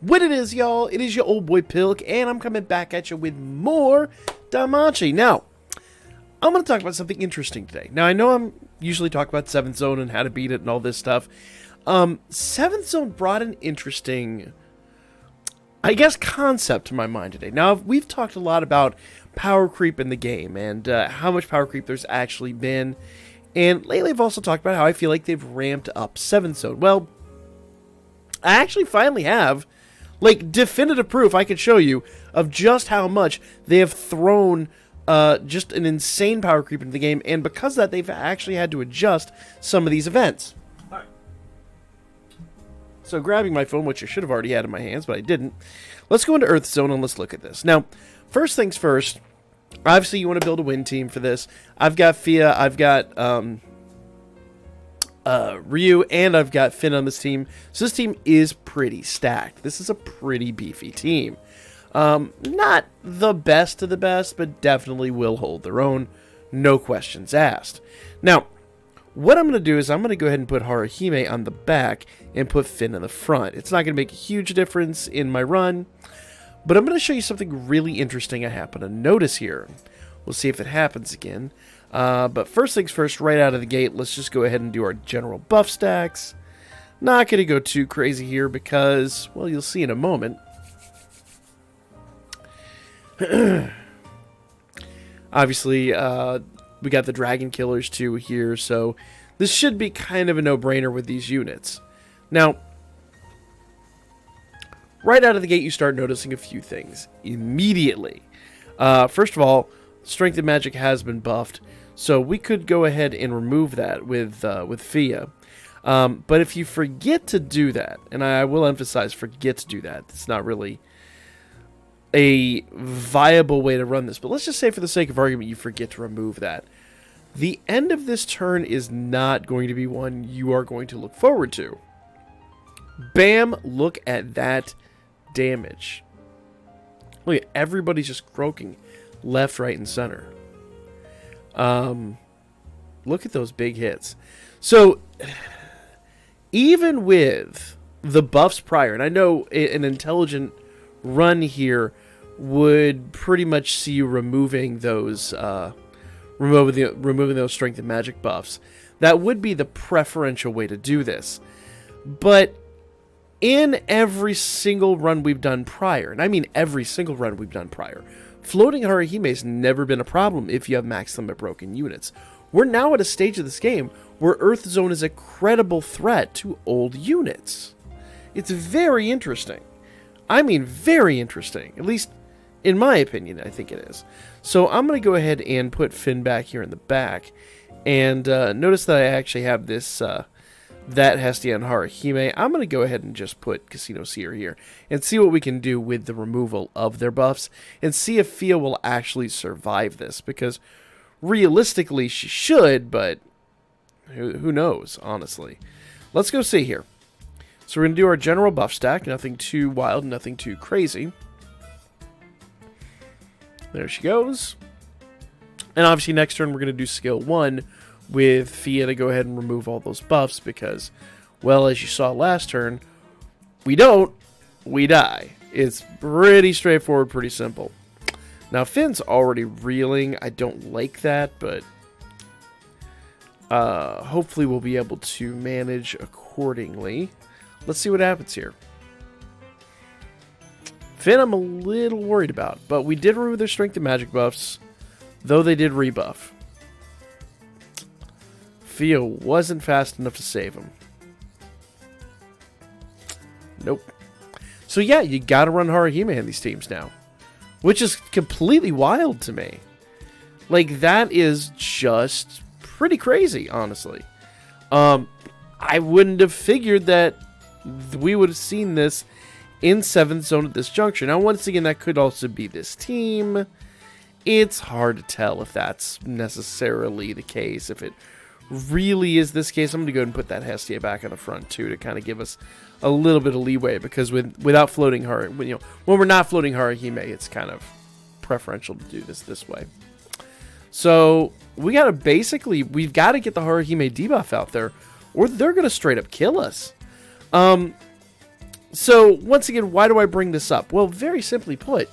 What it is, y'all? It is your old boy Pilk, and I'm coming back at you with more Danmachi. Now, I'm going to talk about something interesting today. Now, I know I'm usually talking about 7th Zone and how to beat it and all this stuff. 7th Zone brought an interesting, I guess, concept to my mind today. Now, we've talked a lot about power creep in the game and how much power creep there's actually been. And lately, I've also talked about how I feel like they've ramped up 7th Zone. Well, I actually finally have like definitive proof I could show you of just how much they have thrown just an insane power creep into the game, and because of that, they've actually had to adjust some of these events. All right. So grabbing my phone, which I should have already had in my hands, but I didn't, let's go into Earth Zone and let's look at this. Now, first things first, obviously you want to build a win team for this. I've got Fia, I've got Ryu, and I've got Finn on this team. So this team is pretty stacked. This is a pretty beefy team. Not the best of the best, but definitely will hold their own. No questions asked. Now, what I'm going to do is I'm going to go ahead and put Haruhime on the back and put Finn in the front. It's not going to make a huge difference in my run, but I'm going to show you something really interesting I happen to notice here. We'll see if it happens again. But first things first, right out of the gate, let's just go ahead and do our general buff stacks. Not going to go too crazy here because, well, you'll see in a moment. Obviously, we got the Dragon Killers too here, so this should be kind of a no-brainer with these units. Now, right out of the gate, you start noticing a few things immediately. First of all, Strength and Magic has been buffed, so we could go ahead and remove that with Fia. But if you forget to do that, and I will emphasize forget to do that, it's not really a viable way to run this, but let's just say for the sake of argument you forget to remove that. The end of this turn is not going to be one you are going to look forward to. Bam! Look at that damage. Look at everybody's just croaking left, right, and center. Look at those big hits. So, even with the buffs prior, and I know an intelligent run here would pretty much see you removing those removing those strength and magic buffs. That would be the preferential way to do this. But in every single run we've done prior, and I mean every single run we've done prior, floating Haruhime's never been a problem if you have max limit broken units. We're now at a stage of this game where Earth Zone is a credible threat to old units. It's very interesting. I mean, very interesting. At least, in my opinion, I think it is. So I'm going to go ahead and put Finn back here in the back. And notice that I actually have this, that Hestia and Haruhime. I'm going to go ahead and just put Casino Seer here. And see what we can do with the removal of their buffs. And see if Fia will actually survive this. Because, realistically, she should, but who knows, honestly. Let's go see here. So we're going to do our general buff stack. Nothing too wild, nothing too crazy. There she goes. And obviously next turn we're going to do skill 1 with Fia to go ahead and remove all those buffs because, well, as you saw last turn, we don't, we die. It's pretty straightforward, pretty simple. Now Finn's already reeling. I don't like that, but hopefully we'll be able to manage accordingly. Let's see what happens here. Finn, I'm a little worried about, but we did remove their strength and magic buffs, though they did rebuff. Fia wasn't fast enough to save him. Nope. So yeah, you gotta run Haruhime in these teams now, which is completely wild to me. Like, that is just pretty crazy, honestly. I wouldn't have figured that we would have seen this in 7th Zone at this juncture. Now, once again, that could also be this team. It's hard to tell if that's necessarily the case. If it really is this case, I'm going to go ahead and put that Hestia back on the front, too, to kind of give us a little bit of leeway. Because without floating when we're not floating Haruhime, it's kind of preferential to do this way. So, we've got to get the Haruhime debuff out there, or they're going to straight up kill us. So, once again, why do I bring this up? Well, very simply put,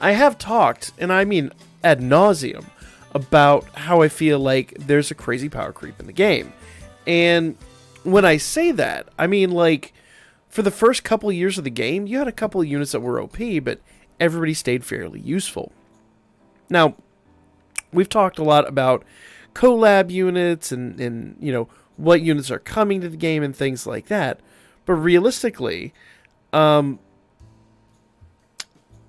I have talked, and I mean ad nauseum, about how I feel like there's a crazy power creep in the game. And when I say that, I mean, like, for the first couple of years of the game, you had a couple of units that were OP, but everybody stayed fairly useful. Now, we've talked a lot about collab units and you know, what units are coming to the game and things like that. But realistically, the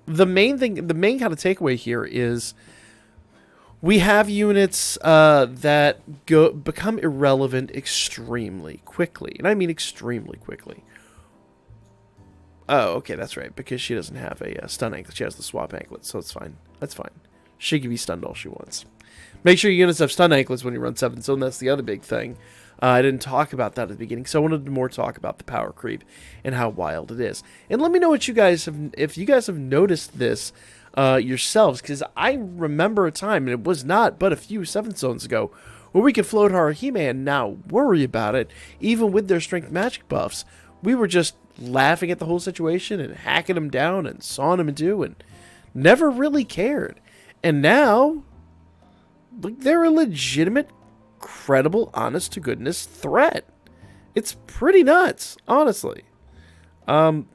main kind of takeaway here is we have units that become irrelevant extremely quickly. And I mean extremely quickly. Oh, okay, that's right. Because she doesn't have a stun anklet. She has the swap anklet, so it's fine. That's fine. She can be stunned all she wants. Make sure your units have stun anklets when you run 7th Zone. That's the other big thing. I didn't talk about that at the beginning, so I wanted to more talk about the power creep and how wild it is. And let me know what you guys have, if you guys have noticed this yourselves, because I remember a time, and it was not but a few 7th Zones ago, where we could float Haruhime and not worry about it, even with their strength magic buffs. We were just laughing at the whole situation and hacking them down and sawing them in two and never really cared. And now, like, they're a legitimate, credible, honest-to-goodness threat. It's pretty nuts, honestly. Yeah, I'm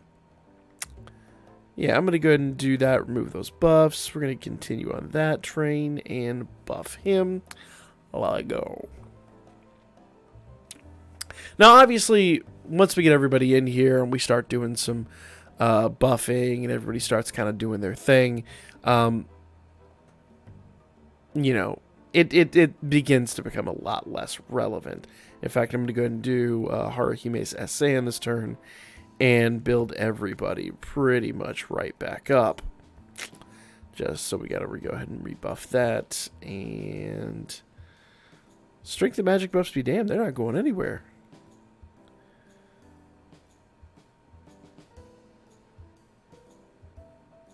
going to go ahead and do that, remove those buffs. We're going to continue on that train and buff him. Let it go. Now, obviously, once we get everybody in here and we start doing some buffing and everybody starts kind of doing their thing, you know, it begins to become a lot less relevant. In fact, I'm going to go ahead and do Haruhime's essay on this turn and build everybody pretty much right back up. Just so we got to go ahead and rebuff that. And strength and magic buffs be damned, they're not going anywhere.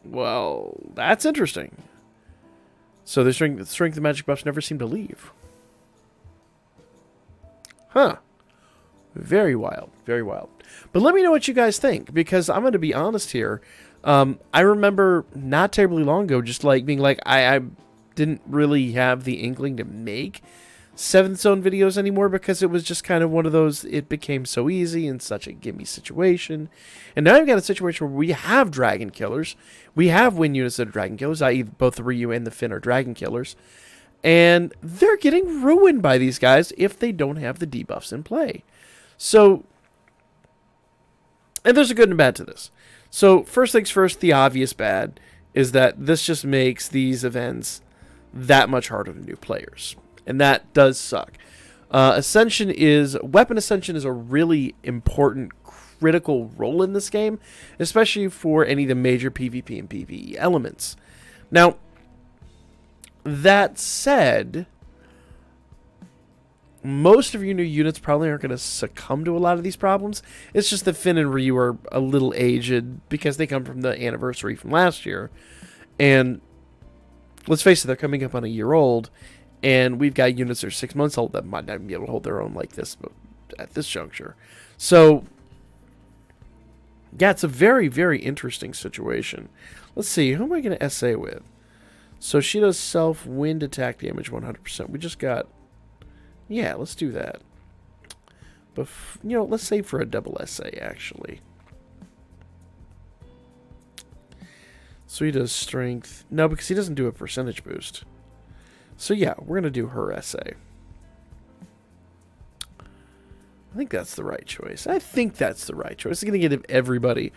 Well, that's interesting. So the strength and magic buffs never seem to leave. Huh. Very wild. Very wild. But let me know what you guys think, because I'm going to be honest here. I remember not terribly long ago just like being like, I didn't really have the inkling to make 7th Zone videos anymore, because it was just kind of one of those, it became so easy and such a gimme situation. And now I've got a situation where we have dragon killers. We have win units that are dragon killers, i.e. both the Ryu and the Finn are dragon killers. And they're getting ruined by these guys if they don't have the debuffs in play. So, and there's a good and bad to this. So, first things first, the obvious bad is that this just makes these events that much harder to new players. And that does suck. Weapon Ascension is a really important, critical role in this game, especially for any of the major PvP and PvE elements. Now, that said, most of your new units probably aren't going to succumb to a lot of these problems. It's just that Finn and Ryu are a little aged because they come from the anniversary from last year. And let's face it, they're coming up on a year old. And we've got units that are 6 months old that might not be able to hold their own like this at this juncture. So, yeah, it's a very, very interesting situation. Let's see, who am I going to SA with? So she does self-wind attack damage 100%. We just got... Yeah, let's do that. But, you know, let's save for a double SA, actually. So he does strength. No, because he doesn't do a percentage boost. So yeah, we're going to do her essay. I think that's the right choice. It's going to give everybody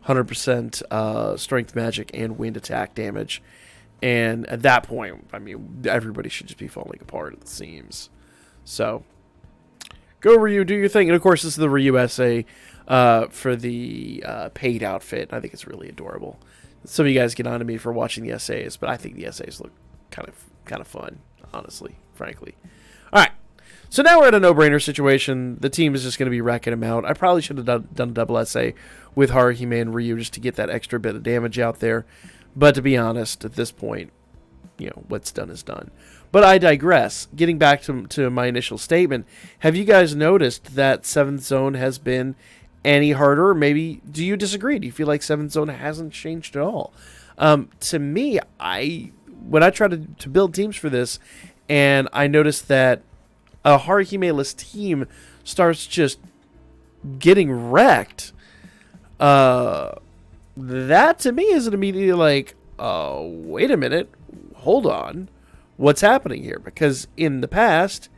100% strength magic and wind attack damage. And at that point, I mean, everybody should just be falling apart at the seams. So, go Ryu, do your thing. And of course, this is the Ryu essay for the paid outfit. I think it's really adorable. Some of you guys get on to me for watching the essays, but I think the essays look kind of fun, honestly, frankly. All right, so now we're at a no-brainer situation. The team is just going to be wrecking them out. I probably should have done a double essay with Haruhime and Ryu just to get that extra bit of damage out there. But to be honest, at this point, you know, what's done is done. But I digress. Getting back to my initial statement, have you guys noticed that 7th Zone has been any harder, or maybe do you disagree? Do you feel like 7th Zone hasn't changed at all? To me, when I try to build teams for this, and I noticed that a Haruhime-less team starts just getting wrecked, that to me isn't immediately like, oh, wait a minute, hold on, what's happening here? Because in the past,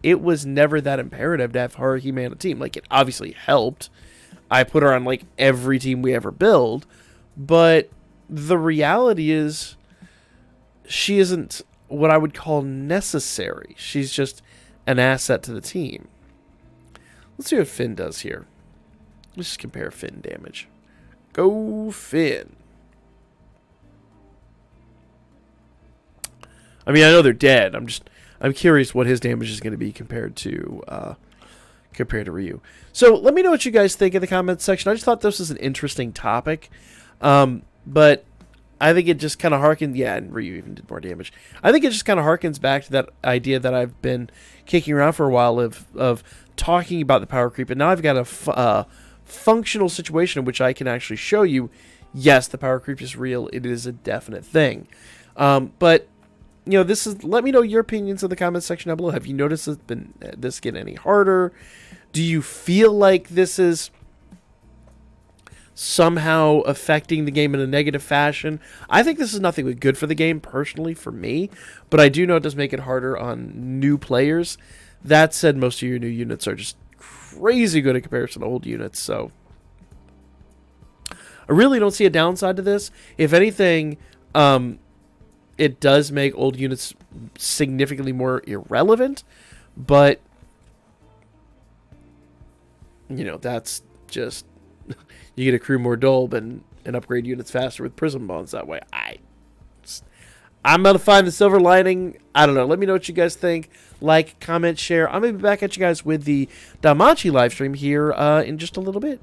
it was never that imperative to have Haruhime on a team. Like, it obviously helped. I put her on, like, every team we ever build, but the reality is she isn't what I would call necessary. She's just an asset to the team. Let's see what Finn does here. Let's just compare Finn damage. Go Finn. I mean, I know they're dead. I'm curious what his damage is going to be compared to Ryu. So let me know what you guys think in the comments section. I just thought this was an interesting topic, but I think it just kind of harkens. Yeah, and Ryu even did more damage. I think it just kind of harkens back to that idea that I've been kicking around for a while of talking about the power creep, and now I've got a functional situation in which I can actually show you, yes, the power creep is real. It is a definite thing. But you know, let me know your opinions in the comments section down below. Have you noticed this get any harder? Do you feel like this is somehow affecting the game in a negative fashion? I think this is nothing but good for the game, personally, for me, but I do know it does make it harder on new players. That said, most of your new units are just crazy good in comparison to old units, so I really don't see a downside to this. If anything, it does make old units significantly more irrelevant, but you know, that's just you get accrue more Dolb and upgrade units faster with Prism Bonds that way. I'm going to find the silver lining. I don't know. Let me know what you guys think. Like, comment, share. I'm going to be back at you guys with the Danmachi live stream here in just a little bit.